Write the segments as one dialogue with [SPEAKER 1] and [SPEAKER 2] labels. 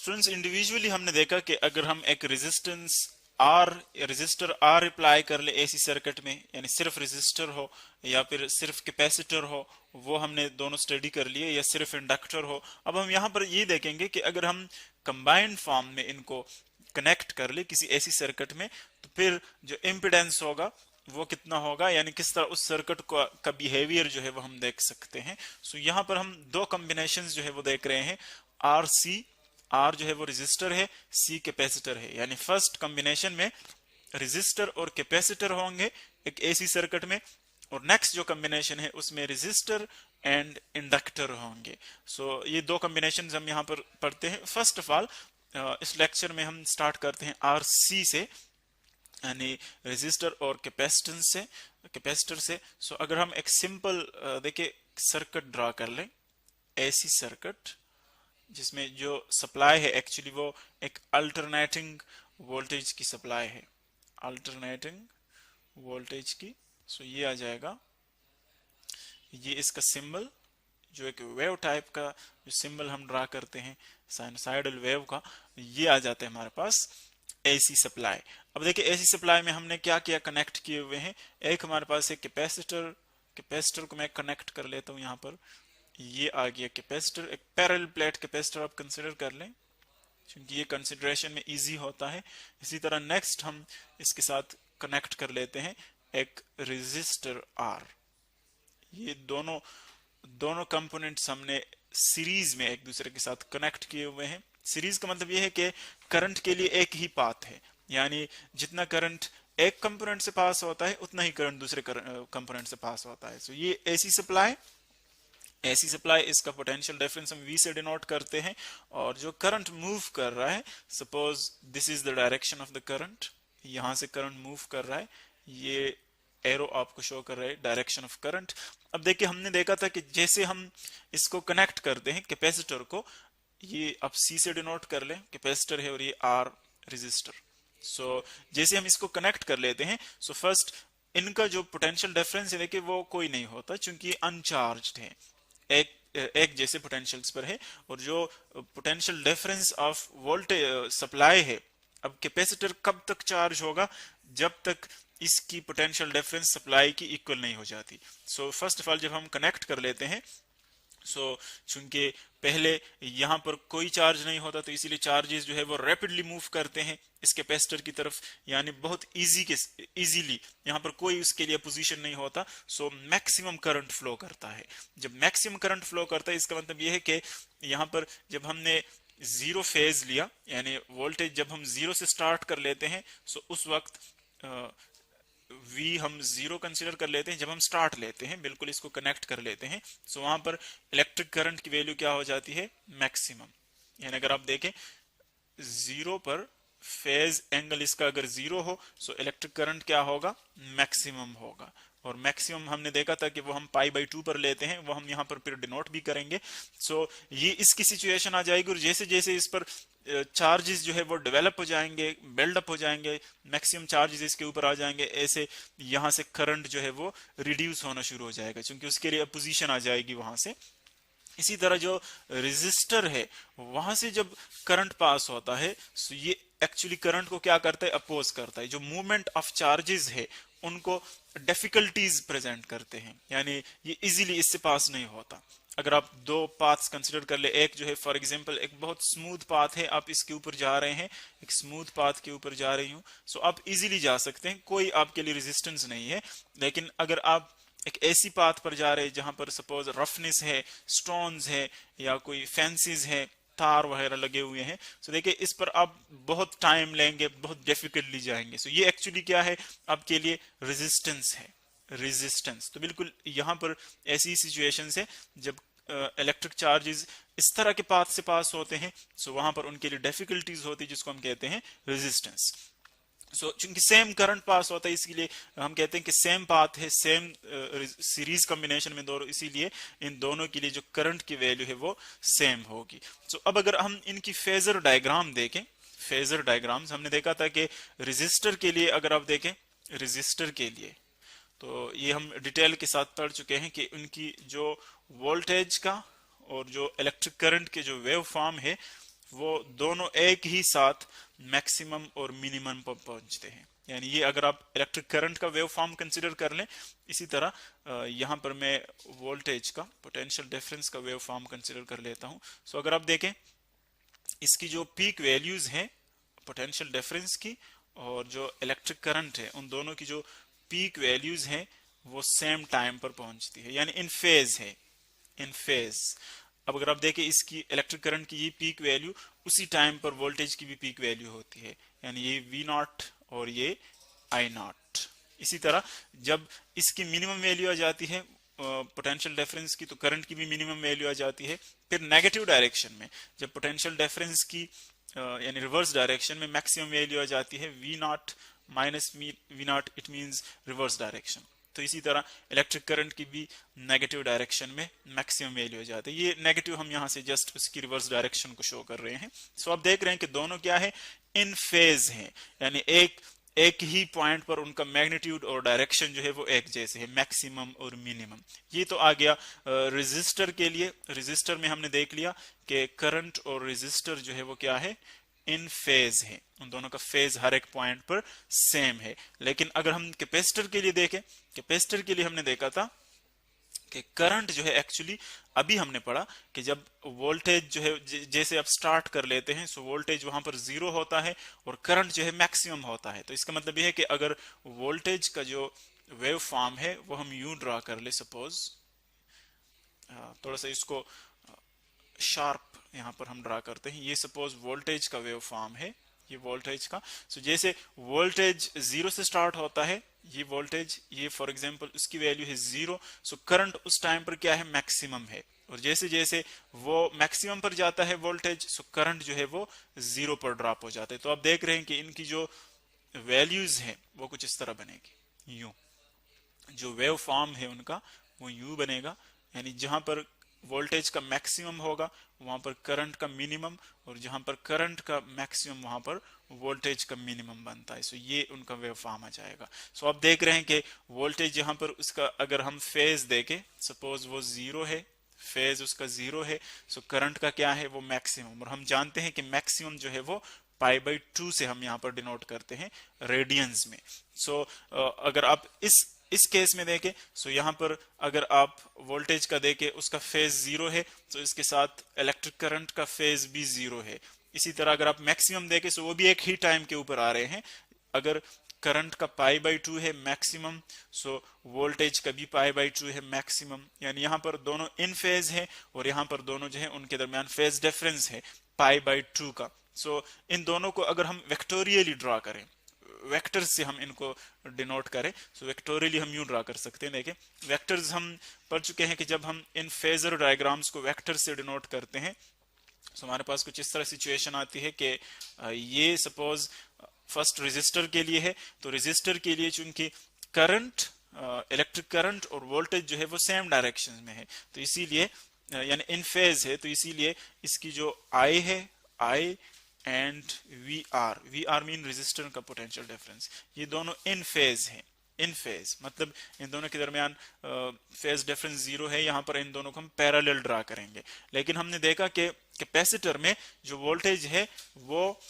[SPEAKER 1] Students individually हमने देखा कि अगर हम एक रजिस्टर आर अप्लाई कर ले एसी सर्किट में, यानी सिर्फ रजिस्टर हो या फिर सिर्फ कैपेसिटर हो, वो हमने दोनों स्टडी कर लिए, या सिर्फ इंडक्टर हो। अब हम यहाँ पर ये देखेंगे कि अगर हम कंबाइंड फॉर्म में इनको कनेक्ट कर ले किसी एसी सर्किट में, तो फिर जो इम्पिडेंस होगा वो कितना होगा, यानी किस तरह उस सर्किट का बिहेवियर जो है वो हम देख सकते हैं। सो यहाँ पर हम दो कॉम्बिनेशंस जो है वो देख रहे हैं, आर सी। आर जो है वो रेजिस्टर है, सी कैपेसिटर है, यानी फर्स्ट कॉम्बिनेशन में रेजिस्टर और कैपेसिटर होंगे एक एसी सर्किट में, और नेक्स्ट जो कॉम्बिनेशन है उसमें रेजिस्टर एंड इंडक्टर होंगे। सो ये दो कॉम्बिनेशन हम यहाँ पर पढ़ते हैं। फर्स्ट ऑफ ऑल इस लेक्चर में हम स्टार्ट करते हैं आर सी से, यानी रेजिस्टर और कैपेसिटर से। सो अगर हम एक सिंपल देखिए सर्किट ड्रा कर लें, एसी सर्किट जिसमें जो सप्लाई है एक्चुअली वो एक अल्टरनेटिंग वोल्टेज की सप्लाई है, अल्टरनेटिंग वोल्टेज की। सो ये आ जाएगा, ये इसका सिंबल जो एक वेव टाइप का जो सिंबल हम ड्रा करते हैं साइनसाइडल वेव का, ये आ जाता है हमारे पास एसी सप्लाई। अब देखिए एसी सप्लाई में हमने क्या किया, कनेक्ट किए हुए हैं। एक हमारे पास एक कैपेसिटर को मैं कनेक्ट कर लेता हूं यहाँ पर, ये आ गया कैपेसिटर, एक पैरेलल प्लेट कैपेसिटर आप कंसिडर कर लें क्योंकि ये कंसिडरेशन में इजी होता है। इसी तरह नेक्स्ट हम इसके साथ कनेक्ट कर लेते हैं एक रेजिस्टर आर। ये दोनों कंपोनेंट्स हमने सीरीज में एक दूसरे के साथ कनेक्ट किए हुए हैं। सीरीज का मतलब ये है कि करंट के लिए एक ही पाथ है, यानी जितना करंट एक कंपोनेंट से पास होता है उतना ही करंट दूसरे कंपोनेंट से पास होता है। सो ये एसी सप्लाई इसका पोटेंशियल डिफरेंस हम V से डिनोट करते हैं, और जो करंट मूव कर रहा है, suppose this is the direction of the current, यहां से करंट मूव कर रहा है, ये एरो आपको शो कर रहा है डायरेक्शन ऑफ करंट। अब देखिए हमने देखा था कि जैसे हम इसको कनेक्ट करते हैं कैपेसिटर को, ये आप C से डिनोट कर लें, कैपेसिटर है और ये R रेजिस्टर। सो जैसे हम इसको कनेक्ट कर लेते हैं, सो फर्स्ट इनका जो पोटेंशियल डिफरेंस है देखिए वो कोई नहीं होता क्योंकि अनचार्ज्ड है, एक जैसे पोटेंशियल्स पर है। और जो potential difference of voltage supply है, अब कैपेसिटर कब तक चार्ज होगा, जब तक इसकी पोटेंशियल डिफरेंस सप्लाई की इक्वल नहीं हो जाती। सो फर्स्ट ऑफ ऑल जब हम कनेक्ट कर लेते हैं, चूंकि पहले यहां पर कोई चार्ज नहीं होता तो इसीलिए चार्जेस जो है वो रैपिडली मूव करते हैं इस कैपेसिटर की तरफ, यानी बहुत इजीली यहां पर कोई उसके लिए पोजीशन नहीं होता। सो मैक्सिमम करंट फ्लो करता है। जब मैक्सिमम करंट फ्लो करता है इसका मतलब यह है कि यहां पर जब हमने जीरो फेज लिया, यानी वोल्टेज जब हम जीरो से स्टार्ट कर लेते हैं, सो उस वक्त V हम जीरो कंसीडर कर लेते हैं जब हम स्टार्ट लेते हैं, बिल्कुल इसको कनेक्ट कर लेते हैं। सो वहां पर इलेक्ट्रिक करंट की वैल्यू क्या हो जाती है, मैक्सिमम। यानी अगर आप देखें जीरो पर फेज एंगल इसका अगर जीरो हो, सो इलेक्ट्रिक करंट क्या होगा, मैक्सिमम होगा। और मैक्सिमम हमने देखा था कि वो हम π/2 पर लेते हैं, वो हम यहाँ पर फिर डिनोट भी करेंगे। सो ये इसकी सिचुएशन आ जाएगी, और जैसे जैसे इस पर चार्जेस जो है वो डेवलप हो जाएंगे, बिल्डअप हो जाएंगे, मैक्सिमम चार्जेस इसके ऊपर आ जाएंगे, ऐसे यहाँ से करंट जो है वो रिड्यूस होना शुरू हो जाएगा क्योंकि उसके लिए अपोजिशन आ जाएगी वहां से। इसी तरह जो रेजिस्टर है वहां से जब करंट पास होता है, सो ये एक्चुअली करंट को क्या करता है, अपोज करता है। जो मूवमेंट ऑफ चार्जेस है उनको डिफिकल्टीज प्रेजेंट करते हैं, यानी ये इजीली इससे पास नहीं होता। अगर आप दो पाथ्स कंसिडर कर ले, एक जो है फॉर एग्जांपल एक बहुत स्मूथ पाथ है, आप इसके ऊपर जा रहे हैं, एक स्मूथ पाथ के ऊपर जा रही हूं, सो आप इजीली जा सकते हैं, कोई आपके लिए रेजिस्टेंस नहीं है। लेकिन अगर आप एक ऐसी पाथ पर जा रहे हैं जहां पर सपोज रफनेस है, स्टोन्स है, या कोई फैंसीज है, तार वगैरह लगे हुए हैं, सो देखिए इस पर आप बहुत टाइम लेंगे, बहुत डिफिकल्टली जाएंगे। सो ये एक्चुअली क्या है, आपके लिए रेजिस्टेंस है, रेजिस्टेंस। तो बिल्कुल यहां पर ऐसी सिचुएशन है जब इलेक्ट्रिक चार्जेस इस तरह के पाथ से पास होते हैं, सो वहां पर उनके लिए डिफिकल्टीज होती है जिसको हम कहते हैं रेजिस्टेंस। चूंकि सेम करंट पास होता है इसलिए हम कहते हैं कि सेम पाथ है, सेम सीरीज कॉम्बिनेशन में दोनों, इसीलिए इन दोनों के लिए जो करंट की वैल्यू है वो सेम होगी। अब अगर हम इनकी फेजर डायग्राम देखें, फेजर डायग्राम्स हमने देखा था कि रेजिस्टर के लिए अगर आप देखें, रेजिस्टर के लिए तो ये हम डिटेल के साथ पढ़ चुके हैं कि उनकी जो वोल्टेज का और जो इलेक्ट्रिक करंट के जो वेव फॉर्म है वो दोनों एक ही साथ मैक्सिमम और मिनिमम पर पहुंचते हैं। यानी ये अगर आप इलेक्ट्रिक करंट का वेव फॉर्म कंसिडर कर लें, इसी तरह यहां पर मैं वोल्टेज का पोटेंशियल डिफरेंस का वेव फॉर्म कंसिडर कर लेता हूं। सो अगर आप देखें इसकी जो पीक वैल्यूज हैं पोटेंशियल डिफरेंस की और जो इलेक्ट्रिक करंट है, उन दोनों की जो पीक वैल्यूज हैं वो सेम टाइम पर पहुंचती है, यानी इन फेज है, इन फेज। अब अगर आप देखें इसकी इलेक्ट्रिक करंट की ये पीक वैल्यू उसी टाइम पर वोल्टेज की भी पीक वैल्यू होती है, यानी ये वी नॉट और ये आई नॉट। इसी तरह जब इसकी मिनिमम वैल्यू आ जाती है पोटेंशियल डिफरेंस की, तो करंट की भी मिनिमम वैल्यू आ जाती है। फिर नेगेटिव डायरेक्शन में जब पोटेंशियल डिफरेंस की यानी रिवर्स डायरेक्शन में मैक्सिमम वैल्यू आ जाती है V naught minus V naught, it means reverse direction. तो इसी तरह इलेक्ट्रिक करंट की भी नेगेटिव डायरेक्शन में मैक्सिमम वैल्यू आ जाती है। ये नेगेटिव हम यहाँ से जस्ट उसकी रिवर्स डायरेक्शन को शो कर रहे हैं। सो आप देख रहे हैं कि दोनों क्या है, इन फेज हैं, यानी एक ही पॉइंट पर उनका मैग्नीट्यूड और डायरेक्शन जो है वो एक जैसे है, मैक्सिमम और मिनिमम। ये तो आ गया रेजिस्टर के लिए। रेजिस्टर में हमने देख लिया कि करंट और रेजिस्टर जो है वो क्या है, इन फेज है, उन दोनों का फेज हर एक पॉइंट पर सेम है। लेकिन अगर हम कैपेसिटर के लिए देखें, कैपेसिटर के लिए हमने देखा था कि करंट जो है एक्चुअली अभी हमने पढ़ा कि जब वोल्टेज जो है जैसे आप स्टार्ट कर लेते हैं, सो वोल्टेज वहां पर जीरो होता है और करंट जो है मैक्सिमम होता है। तो इसका मतलब यह है कि अगर वोल्टेज का जो वेव फॉर्म है वो हम यूं ड्रा कर ले, सपोज थोड़ा सा इसको शार्प यहां पर हम ड्रा करते हैं, ये सपोज वोल्टेज का वेव फॉर्म है, ये वोल्टेज का। सो जैसे वोल्टेज जीरो से स्टार्ट होता है, ये वोल्टेज, ये फॉर एग्जांपल उसकी वैल्यू है जीरो, सो करंट उस टाइम पर क्या है, मैक्सिमम है। और जैसे जैसे वो मैक्सिमम पर जाता है वोल्टेज, सो करंट जो है वो जीरो पर ड्रॉप हो जाता है। तो आप देख रहे हैं कि इनकी जो वैल्यूज है वो कुछ इस तरह बनेगी, यूं। जो वेव फॉर्म है उनका वो यूं बनेगा, यानी जहां पर वोल्टेज का मैक्सिमम होगा वहां पर करंट का मिनिमम, और जहां पर करंट का मैक्सिमम वहां पर वोल्टेज का मिनिमम बनता है। सो ये उनका वेव फॉर्म आ जाएगा। सो आप देख रहे हैं कि वोल्टेज यहां पर उसका अगर हम फेज देखें, सपोज वो जीरो है, फेज उसका जीरो है, सो करंट का क्या है, वो मैक्सिमम। और हम जानते हैं कि मैक्सिमम जो है वो पाई बाई 2 से हम यहाँ पर डिनोट करते हैं रेडियंस में। सो अगर आप इस केस में देखें, सो यहां पर अगर आप वोल्टेज का देखें उसका फेज जीरो है, तो इसके साथ इलेक्ट्रिक करंट का फेज भी जीरो है। इसी तरह अगर आप मैक्सिमम देखें, सो वो भी एक ही टाइम के ऊपर आ रहे हैं। अगर करंट का पाई बाई 2 है मैक्सिमम, सो वोल्टेज का भी पाई बाई 2 है मैक्सिमम। यानी यहां पर दोनों इन फेज है और यहां पर दोनों जो है उनके दरमियान फेज डिफरेंस है पाई बाई 2 का। सो इन दोनों को अगर हम वेक्टोरियली ड्रा करें, वेक्टर से हम इनको डिनोट करें, सो वेक्टोरियली हम यूं ड्रा कर सकते हैं। देखिए वेक्टर्स हम पढ़ चुके हैं कि जब हम इन फेजर डायग्राम्स को वेक्टर से डिनोट करते हैं, सो हमारे पास कुछ इस तरह सिचुएशन आती है कि ये सपोज फर्स्ट रेजिस्टर के लिए है, तो रेजिस्टर के लिए चूंकि करंट, इलेक्ट्रिक करंट और वोल्टेज जो है वो सेम डायरेक्शन में है, तो इसीलिए यानी इन फेज है, तो इसीलिए इसकी जो आई है, I and V are mean resistor का पोटेंशियल डिफरेंस, ये दोनों इन फेज हैं। इन फेज मतलब इन दोनों के दरमियान फेज डिफरेंस जीरो है, यहां पर इन दोनों को हम पैरेलल ड्रा करेंगे। लेकिन हमने देखा कि कैपेसिटर में जो वोल्टेज है वो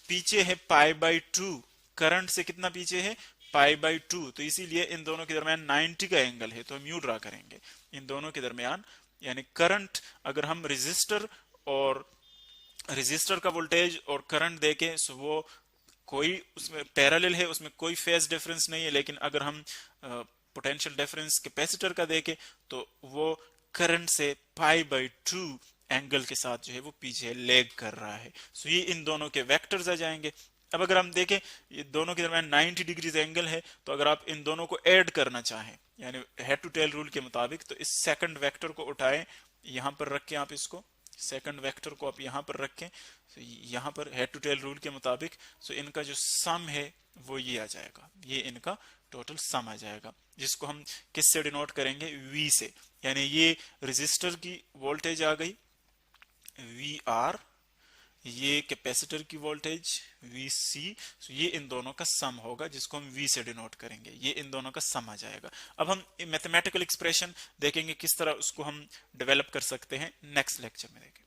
[SPEAKER 1] पीछे है पाई बाई 2, करंट से कितना पीछे है, पाई बाई 2, तो इसीलिए इन दोनों के दरमियान 90 का एंगल है, तो हम यू ड्रा करेंगे इन दोनों के दरमियान। यानी करंट अगर हम रेजिस्टर का वोल्टेज और करंट देखें, सो वो कोई उसमें पैरेलल है, उसमें कोई फेज डिफरेंस नहीं है। लेकिन अगर हम पोटेंशियल डिफरेंस कैपेसिटर का देखें, तो वो करंट से पाई बाई 2 एंगल के साथ जो है वो पीछे लेग कर रहा है। सो ये इन दोनों के वेक्टर्स आ जाएंगे। अब अगर हम देखें ये दोनों के दरमियान 90 डिग्रीज एंगल है, तो अगर आप इन दोनों को ऐड करना चाहें यानी हेड टू टेल रूल के मुताबिक, तो इस सेकंड वेक्टर को उठाएं, यहां पर रखें आप इसको, सेकंड वेक्टर को आप यहां पर रखें, तो यहां पर हेड टू टेल रूल के मुताबिक, सो इनका जो सम है वो ये आ जाएगा, ये इनका टोटल सम आ जाएगा, जिसको हम किस से डिनोट करेंगे, वी से। यानी ये रेजिस्टर की वोल्टेज आ गई वी आर, ये कैपेसिटर की वोल्टेज वी सी, ये इन दोनों का सम होगा जिसको हम वी से डिनोट करेंगे, ये इन दोनों का सम आ जाएगा। अब हम मैथमेटिकल एक्सप्रेशन देखेंगे किस तरह उसको हम डेवलप कर सकते हैं, नेक्स्ट लेक्चर में देखेंगे।